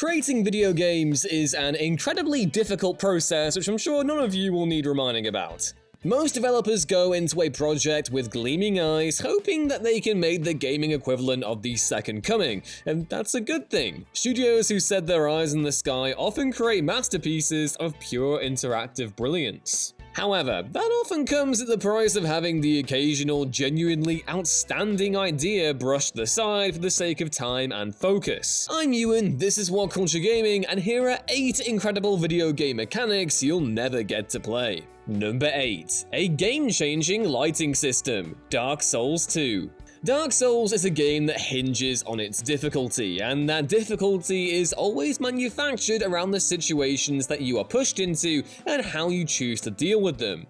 Creating video games is an incredibly difficult process which I'm sure none of you will need reminding about. Most developers go into a project with gleaming eyes, hoping that they can make the gaming equivalent of the Second Coming, and that's a good thing. Studios who set their eyes in the sky often create masterpieces of pure interactive brilliance. However, that often comes at the price of having the occasional genuinely outstanding idea brushed to the side for the sake of time and focus. I'm Ewan, this is WhatCulture Gaming, and here are 8 incredible video game mechanics you'll never get to play. Number 8. A game-changing lighting system, Dark Souls 2. Dark Souls is a game that hinges on its difficulty, and that difficulty is always manufactured around the situations that you are pushed into and how you choose to deal with them.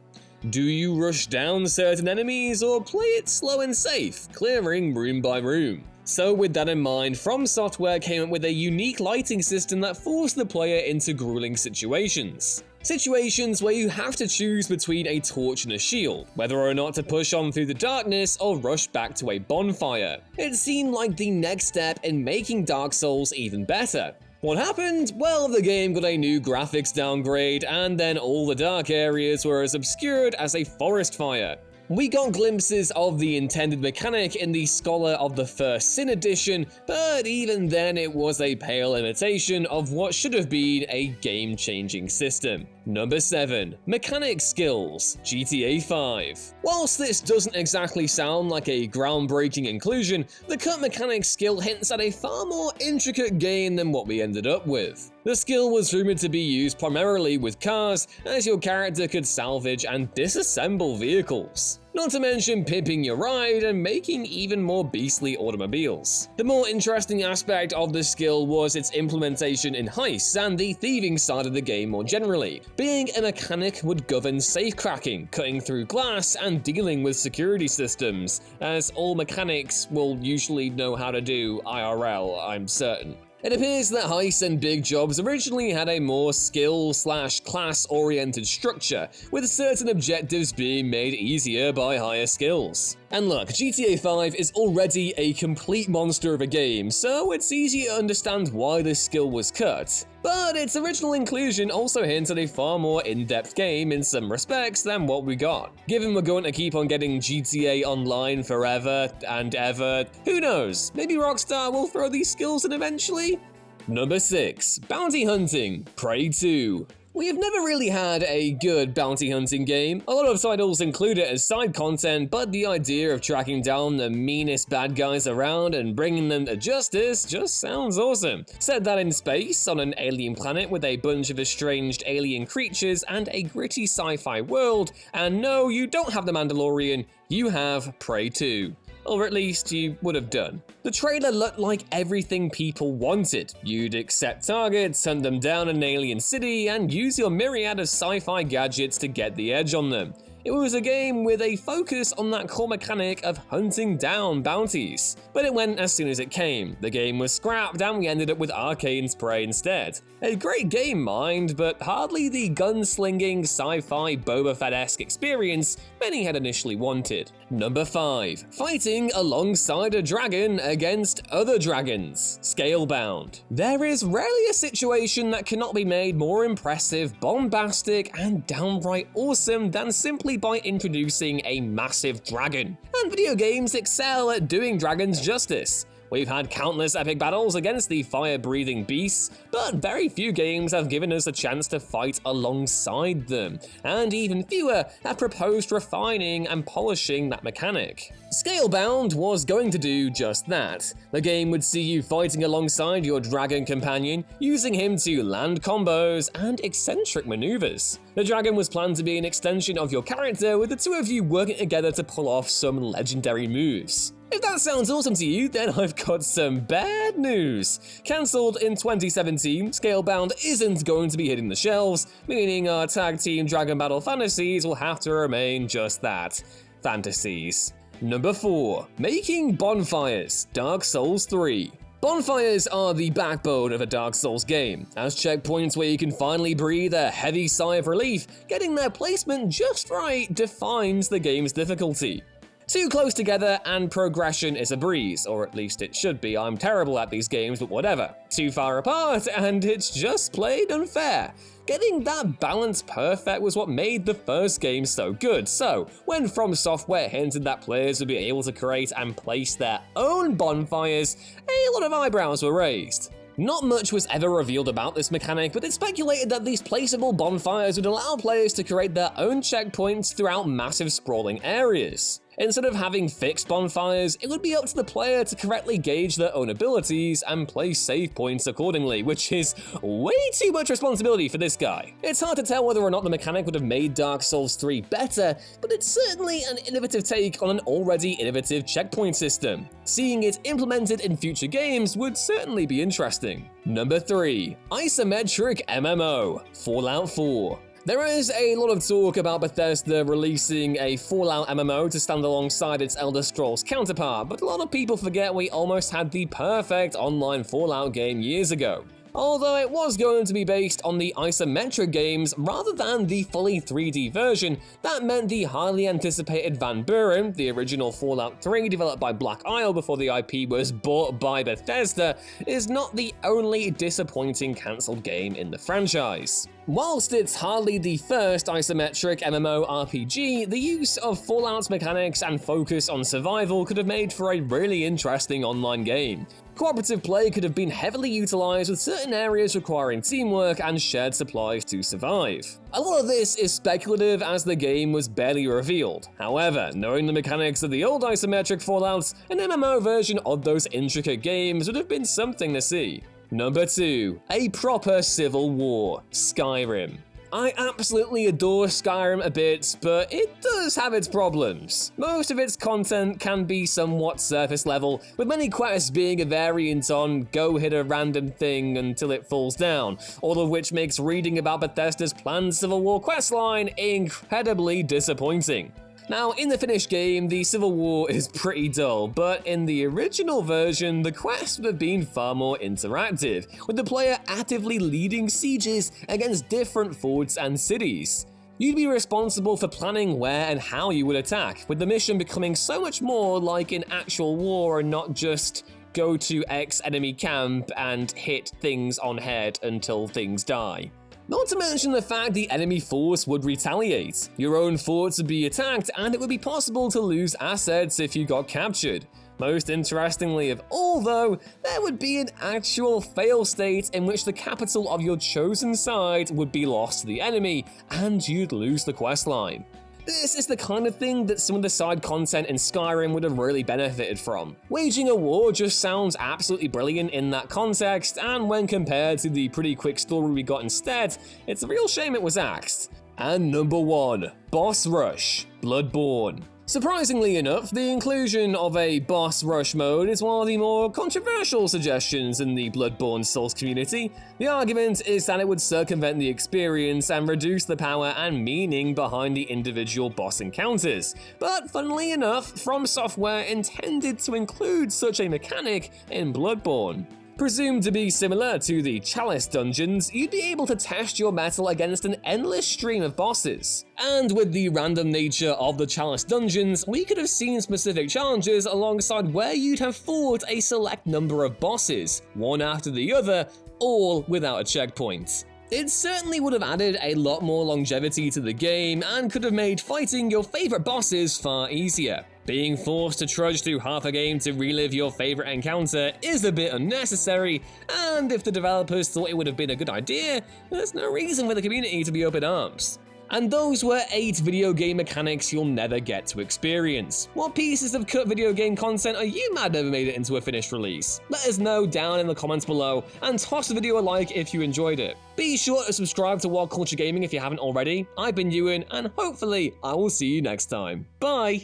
Do you rush down certain enemies or play it slow and safe, clearing room by room? So with that in mind, From Software came up with a unique lighting system that forced the player into grueling situations. Situations where you have to choose between a torch and a shield, whether or not to push on through the darkness or rush back to a bonfire. It seemed like the next step in making Dark Souls even better. What happened? Well, the game got a new graphics downgrade, and then all the dark areas were as obscured as a forest fire. We got glimpses of the intended mechanic in the Scholar of the First Sin edition, but even then it was a pale imitation of what should have been a game-changing system. Number 7. Mechanic Skills, GTA 5. Whilst this doesn't exactly sound like a groundbreaking inclusion, the cut mechanic skill hints at a far more intricate game than what we ended up with. The skill was rumored to be used primarily with cars, as your character could salvage and disassemble vehicles. Not to mention pimping your ride and making even more beastly automobiles. The more interesting aspect of the skill was its implementation in heists and the thieving side of the game more generally. Being a mechanic would govern safe cracking, cutting through glass, and dealing with security systems, as all mechanics will usually know how to do IRL, I'm certain. It appears that heists and big jobs originally had a more skill/class-oriented structure, with certain objectives being made easier by higher skills. And look, GTA 5 is already a complete monster of a game, so it's easy to understand why this skill was cut. But its original inclusion also hints at a far more in-depth game in some respects than what we got. Given we're going to keep on getting GTA Online forever and ever, who knows, maybe Rockstar will throw these skills in eventually? Number 6. Bounty Hunting, Prey 2. We have never really had a good bounty hunting game. A lot of titles include it as side content, but the idea of tracking down the meanest bad guys around and bringing them to justice just sounds awesome. Set that in space, on an alien planet with a bunch of estranged alien creatures and a gritty sci-fi world, and no, you don't have the Mandalorian, you have Prey 2. Or at least you would have done. The trailer looked like everything people wanted. You'd accept targets, hunt them down in an alien city, and use your myriad of sci-fi gadgets to get the edge on them. It was a game with a focus on that core mechanic of hunting down bounties. But it went as soon as it came. The game was scrapped and we ended up with Arcane's Prey instead. A great game, mind, but hardly the gunslinging sci-fi Boba Fett-esque experience many had initially wanted. Number 5. Fighting alongside a dragon against other dragons, Scalebound. There is rarely a situation that cannot be made more impressive, bombastic, and downright awesome than simply by introducing a massive dragon. And video games excel at doing dragons justice. We've had countless epic battles against the fire-breathing beasts, but very few games have given us a chance to fight alongside them, and even fewer have proposed refining and polishing that mechanic. Scalebound was going to do just that. The game would see you fighting alongside your dragon companion, using him to land combos and eccentric maneuvers. The dragon was planned to be an extension of your character, with the two of you working together to pull off some legendary moves. If that sounds awesome to you, then I've got some bad news. Cancelled in 2017, Scalebound isn't going to be hitting the shelves, meaning our tag team Dragon Battle fantasies will have to remain just that, fantasies. Number 4. Making Bonfires, Dark Souls 3. Bonfires are the backbone of a Dark Souls game. As checkpoints where you can finally breathe a heavy sigh of relief, getting their placement just right defines the game's difficulty. Too close together and progression is a breeze, or at least it should be. I'm terrible at these games, but whatever. Too far apart and it's just plain unfair. Getting that balance perfect was what made the first game so good. So, when From Software hinted that players would be able to create and place their own bonfires, a lot of eyebrows were raised. Not much was ever revealed about this mechanic, but it's speculated that these placeable bonfires would allow players to create their own checkpoints throughout massive sprawling areas. Instead of having fixed bonfires, it would be up to the player to correctly gauge their own abilities and place save points accordingly, which is way too much responsibility for this guy. It's hard to tell whether or not the mechanic would have made Dark Souls 3 better, but it's certainly an innovative take on an already innovative checkpoint system. Seeing it implemented in future games would certainly be interesting. Number 3. Isometric MMO, Fallout 4. There is a lot of talk about Bethesda releasing a Fallout MMO to stand alongside its Elder Scrolls counterpart, but a lot of people forget we almost had the perfect online Fallout game years ago. Although it was going to be based on the isometric games rather than the fully 3D version, that meant the highly anticipated Van Buren, the original Fallout 3 developed by Black Isle before the IP was bought by Bethesda, is not the only disappointing cancelled game in the franchise. Whilst it's hardly the first isometric MMORPG, the use of Fallout's mechanics and focus on survival could have made for a really interesting online game. Cooperative play could have been heavily utilized, with certain areas requiring teamwork and shared supplies to survive. A lot of this is speculative as the game was barely revealed. However, knowing the mechanics of the old isometric Fallouts, an MMO version of those intricate games would have been something to see. Number 2. A proper civil war, Skyrim. I absolutely adore Skyrim a bit, but it does have its problems. Most of its content can be somewhat surface level, with many quests being a variant on go hit a random thing until it falls down, all of which makes reading about Bethesda's planned Civil War questline incredibly disappointing. Now, in the finished game, the Civil War is pretty dull, but in the original version, the quests would have been far more interactive, with the player actively leading sieges against different forts and cities. You'd be responsible for planning where and how you would attack, with the mission becoming so much more like an actual war and not just go to X enemy camp and hit things on head until things die. Not to mention the fact the enemy force would retaliate. Your own forts would be attacked, and it would be possible to lose assets if you got captured. Most interestingly of all though, there would be an actual fail state in which the capital of your chosen side would be lost to the enemy, and you'd lose the questline. This is the kind of thing that some of the side content in Skyrim would have really benefited from. Waging a war just sounds absolutely brilliant in that context, and when compared to the pretty quick story we got instead, it's a real shame it was axed. And number 1, Boss Rush, Bloodborne. Surprisingly enough, the inclusion of a boss rush mode is one of the more controversial suggestions in the Bloodborne Souls community. The argument is that it would circumvent the experience and reduce the power and meaning behind the individual boss encounters. But funnily enough, From Software intended to include such a mechanic in Bloodborne. Presumed to be similar to the Chalice dungeons, you'd be able to test your mettle against an endless stream of bosses. And with the random nature of the Chalice dungeons, we could have seen specific challenges alongside where you'd have fought a select number of bosses, one after the other, all without a checkpoint. It certainly would have added a lot more longevity to the game and could have made fighting your favorite bosses far easier. Being forced to trudge through half a game to relive your favorite encounter is a bit unnecessary, and if the developers thought it would have been a good idea, there's no reason for the community to be up in arms. And those were 8 video game mechanics you'll never get to experience. What pieces of cut video game content are you mad never made it into a finished release? Let us know down in the comments below, and toss the video a like if you enjoyed it. Be sure to subscribe to WhatCulture Gaming if you haven't already. I've been Ewan, and hopefully I will see you next time. Bye!